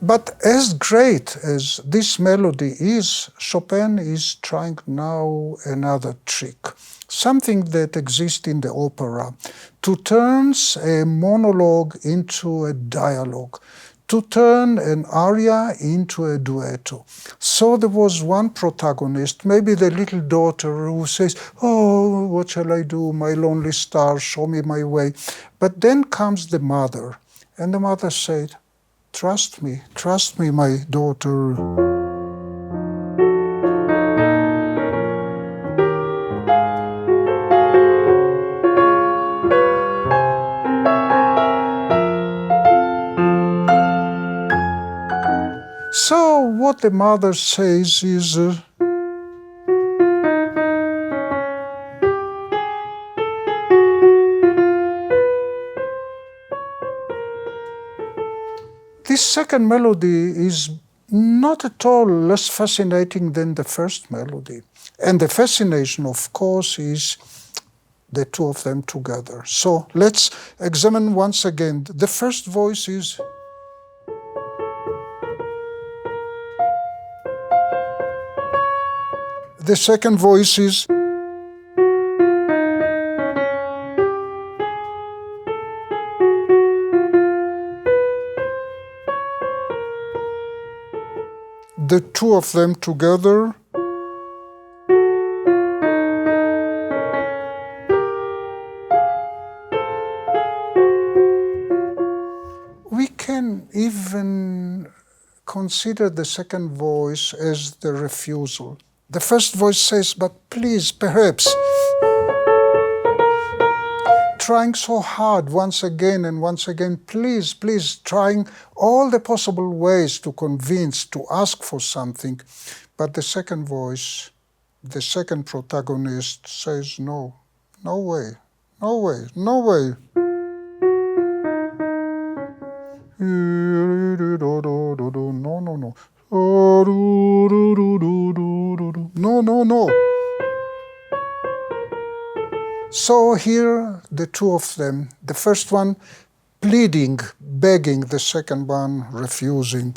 But as great as this melody is, Chopin is trying now another trick, something that exists in the opera, to turn a monologue into a dialogue, to turn an aria into a duetto. So there was one protagonist, maybe the little daughter, who says, "Oh, what shall I do, my lonely star, show me my way." But then comes the mother, and the mother said, trust me, my daughter." So what the mother says is, this second melody is not at all less fascinating than the first melody. And the fascination, of course, is the two of them together. So let's examine once again. The first voice is, the second voice is, the two of them together. We can even consider the second voice as the refusal. The first voice says, "But please, perhaps," trying so hard once again and once again, "Please, please," trying all the possible ways to convince, to ask for something. But the second voice, the second protagonist says, "No, no way, no way, no way." No, no, no. No, no, no. So here the two of them, the first one pleading, begging, the second one refusing.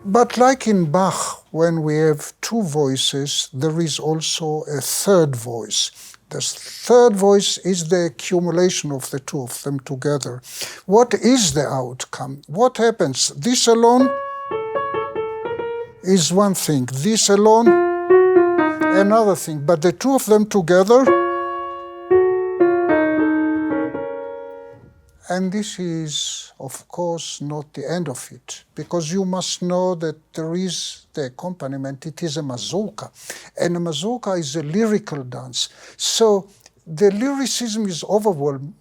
But like in Bach, when we have two voices, there is also a third voice. The third voice is the accumulation of the two of them together. What is the outcome? What happens? This alone is one thing. This alone, another thing. But the two of them together, and this is, of course, not the end of it, because you must know that there is the accompaniment. It is a mazurka, and a mazurka is a lyrical dance. So the lyricism is overwhelming,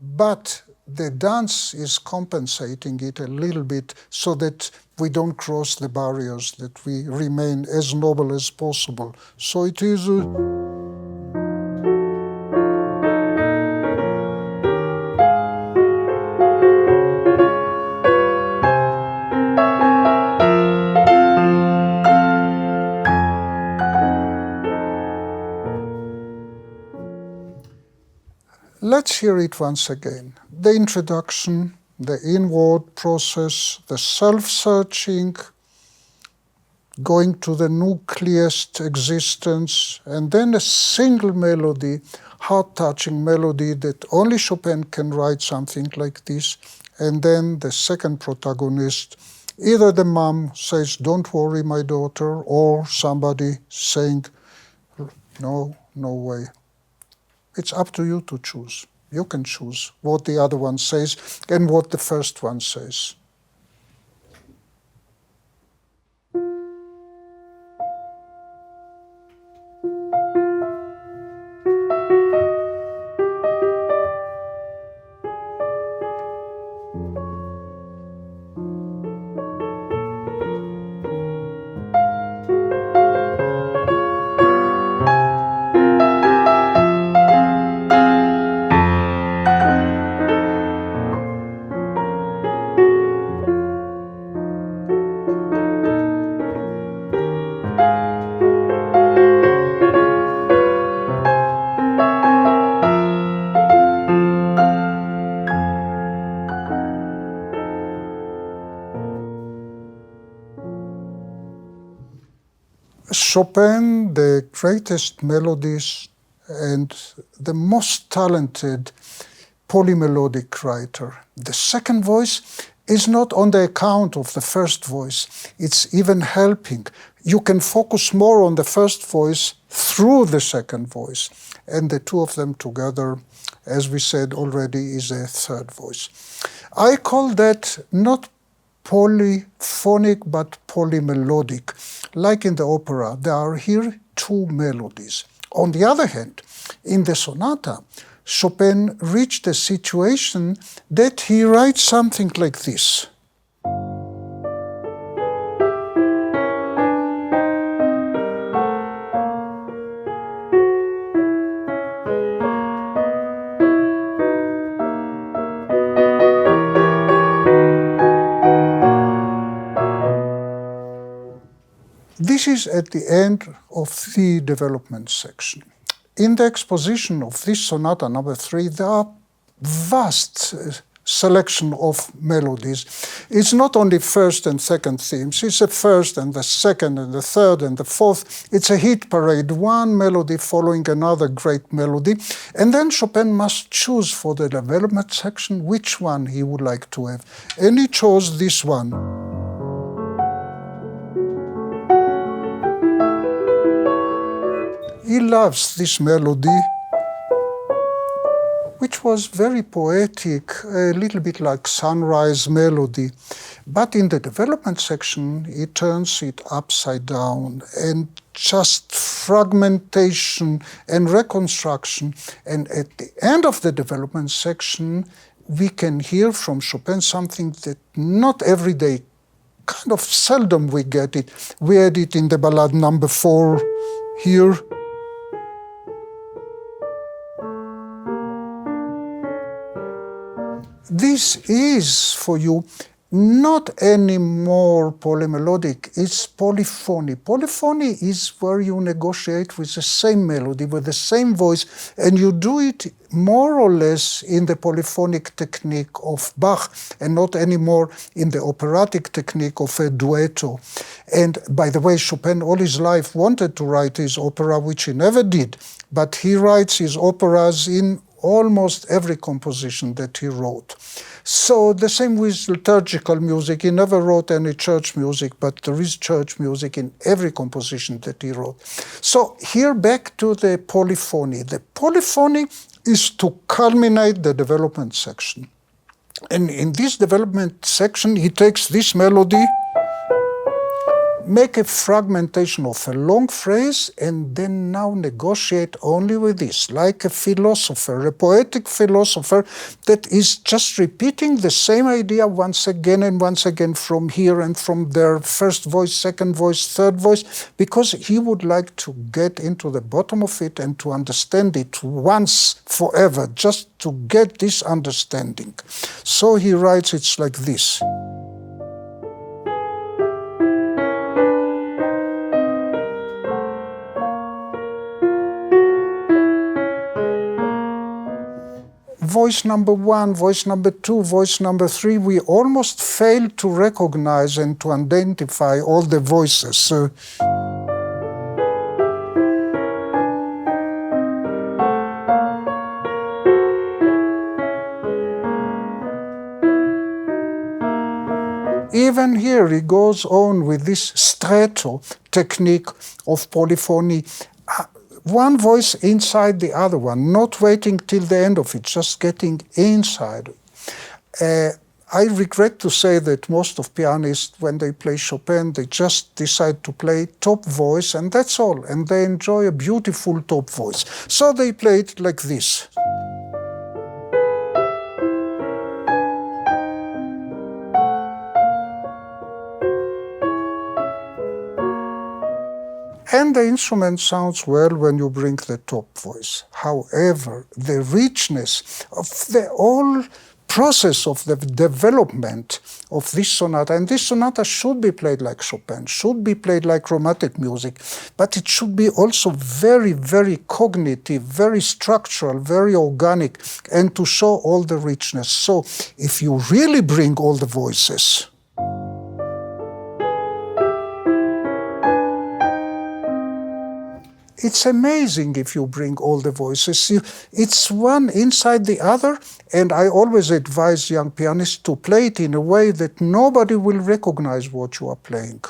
but the dance is compensating it a little bit so that we don't cross the barriers, that we remain as noble as possible. So it is Let's hear it once again. The introduction, the inward process, the self-searching, going to the nucleus existence, and then a single melody, heart-touching melody that only Chopin can write something like this. And then the second protagonist, either the mom says, "Don't worry, my daughter," or somebody saying, "No, no way." It's up to you to choose. You can choose what the other one says and what the first one says. Chopin, the greatest melodist and the most talented polymelodic writer. The second voice is not on the account of the first voice. It's even helping. You can focus more on the first voice through the second voice. And the two of them together, as we said already, is a third voice. I call that not polyphonic but polymelodic. Like in the opera, there are here two melodies. On the other hand, in the sonata, Chopin reached a situation that he writes something like this. This is at the end of the development section. In the exposition of this sonata number 3, there are vast selection of melodies. It's not only first and second themes, it's the first and the second and the third and the fourth. It's a hit parade, one melody following another great melody. And then Chopin must choose for the development section which one he would like to have. And he chose this one. He loves this melody, which was very poetic, a little bit like sunrise melody. But in the development section, he turns it upside down and just fragmentation and reconstruction. And at the end of the development section, we can hear from Chopin something that not every day, kind of seldom we get it. We had it in the ballade number 4 here. This is for you not anymore polymelodic, it's polyphony. Polyphony is where you negotiate with the same melody, with the same voice, and you do it more or less in the polyphonic technique of Bach, and not anymore in the operatic technique of a duetto. And by the way, Chopin all his life wanted to write his opera, which he never did, but he writes his operas in almost every composition that he wrote. So the same with liturgical music. He never wrote any church music, but there is church music in every composition that he wrote. So here back to the polyphony. The polyphony is to culminate the development section. And in this development section, he takes this melody, make a fragmentation of a long phrase, and then now negotiate only with this, like a philosopher, a poetic philosopher that is just repeating the same idea once again and once again from here and from there, first voice, second voice, third voice, because he would like to get into the bottom of it and to understand it once forever, just to get this understanding. So he writes it like this. Voice number 1, voice number 2, voice number 3, we almost fail to recognize and to identify all the voices. Even here he goes on with this stretto technique of polyphony. One voice inside the other one, not waiting till the end of it, just getting inside. I regret to say that most of pianists, when they play Chopin, they just decide to play top voice, and that's all. And they enjoy a beautiful top voice. So they play it like this. And the instrument sounds well when you bring the top voice. However, the richness of the whole process of the development of this sonata, and this sonata should be played like Chopin, should be played like chromatic music, but it should be also very, very cognitive, very structural, very organic, and to show all the richness. So if you really bring all the voices, It's amazing if you bring all the voices. It's one inside the other, and I always advise young pianists to play it in a way that nobody will recognize what you are playing.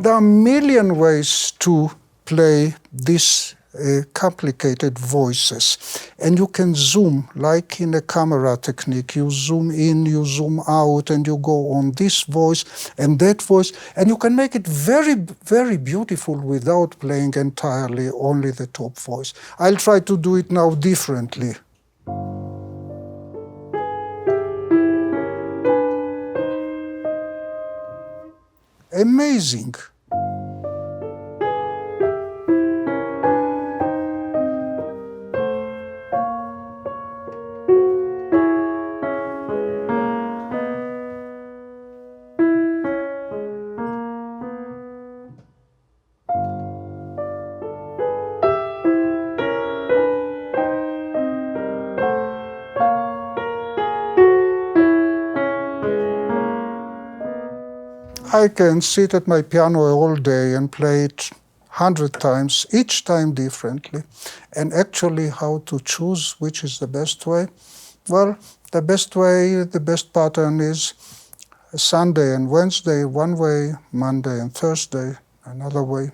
There are a million ways to play these complicated voices, and you can zoom like in a camera technique. You zoom in, you zoom out, and you go on this voice and that voice, and you can make it very, very beautiful without playing entirely only the top voice. I'll try to do it now differently. Amazing. I can sit at my piano all day and play it 100 times, each time differently. And actually how to choose which is the best way? Well, the best way, the best pattern is Sunday and Wednesday one way, Monday and Thursday another way.